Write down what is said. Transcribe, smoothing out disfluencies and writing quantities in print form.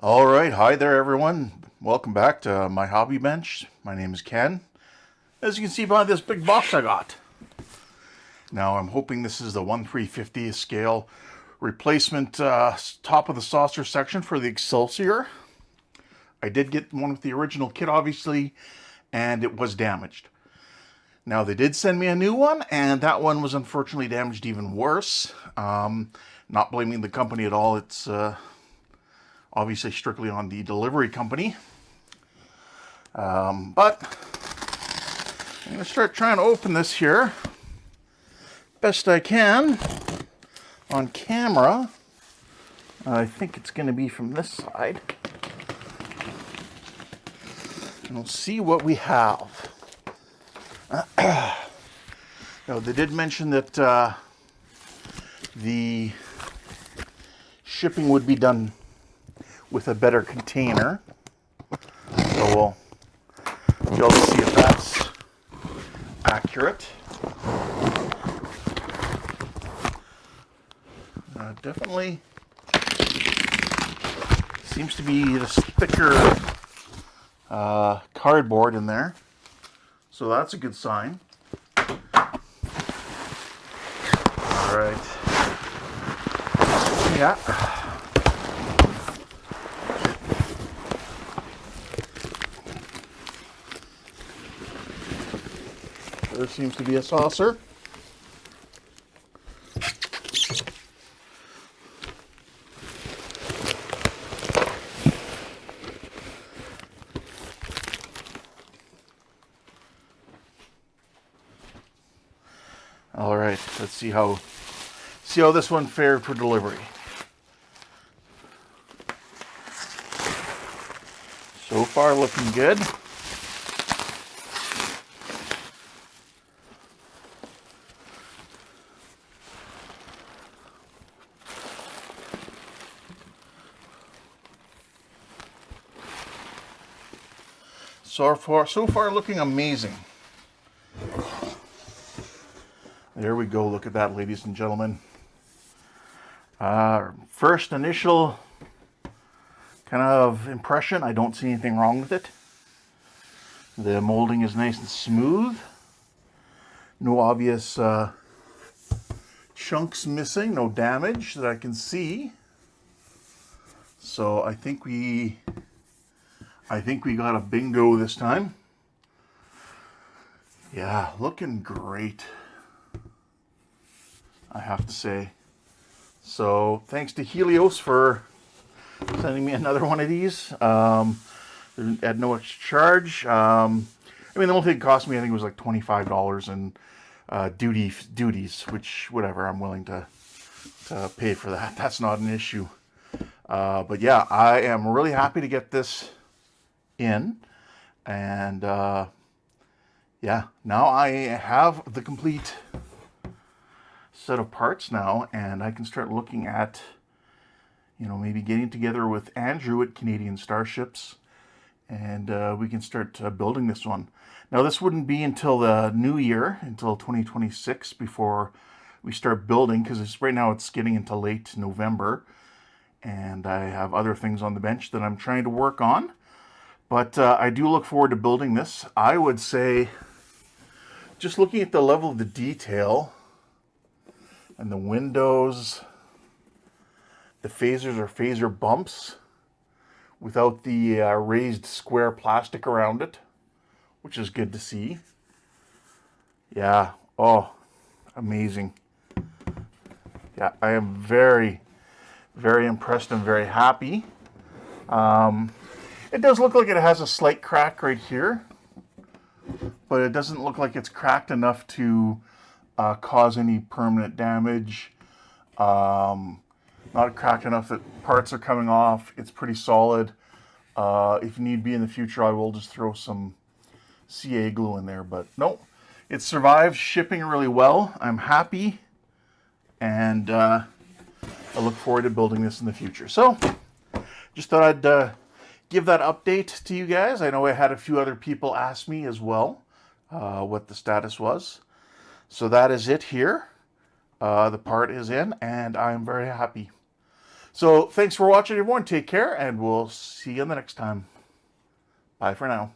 All right, hi there, everyone. Welcome back to my hobby bench. My name is Ken. As you can see by this big box I got. Now, I'm hoping this is the 1/350 scale replacement top of the saucer section for the Excelsior. I did get one with the original kit, obviously, and it was damaged. Now, they did send me a new one, and that one was unfortunately damaged even worse. Not blaming the company at all. It's obviously strictly on the delivery company. But I'm going to start trying to open this here best I can on camera. I think it's going to be from this side. And we'll see what we have. Now, they did mention that the shipping would be done with a better container. So we'll be able to see if that's accurate. Definitely seems to be this thicker cardboard in there. So that's a good sign. All right. Yeah. There seems to be a saucer. All right, let's see how this one fared for delivery. So far, looking good. So far looking amazing. There we go. Look at that, ladies and gentlemen. First initial kind of impression, I don't see anything wrong with it. The molding is nice and smooth. No obvious chunks missing, no damage that I can see. So I think we got a bingo this time. Yeah, looking great, I have to say. So thanks to Helios for sending me another one of these at no extra charge. I mean, the only thing it cost me, I think it was like $25 in duties, which whatever, I'm willing to pay for that. That's not an issue. But yeah, I am really happy to get this in, and yeah, now I have the complete set of parts now, and I can start looking at, maybe getting together with Andrew at Canadian Starships, and we can start building this one. Now, this wouldn't be until the new year, until 2026, before we start building, because right now it's getting into late November, and I have other things on the bench that I'm trying to work on. But I do look forward to building this. I would say, just looking at the level of the detail and the windows, the phasers are phaser bumps without the raised square plastic around it, which is good to see. Yeah, oh, amazing. Yeah, I am very, very impressed and very happy. It does look like it has a slight crack right here, but it doesn't look like it's cracked enough to cause any permanent damage. Not cracked enough that parts are coming off. It's pretty solid. If need be in the future, I will just throw some CA glue in there, but no, it survived shipping really well. I'm happy, and I look forward to building this in the future. So just thought I'd give that update to you guys. I know I had a few other people ask me as well what the status was. So that is it here. The part is in, and I'm very happy. So thanks for watching, everyone. Take care, and we'll see you the next time. Bye for now.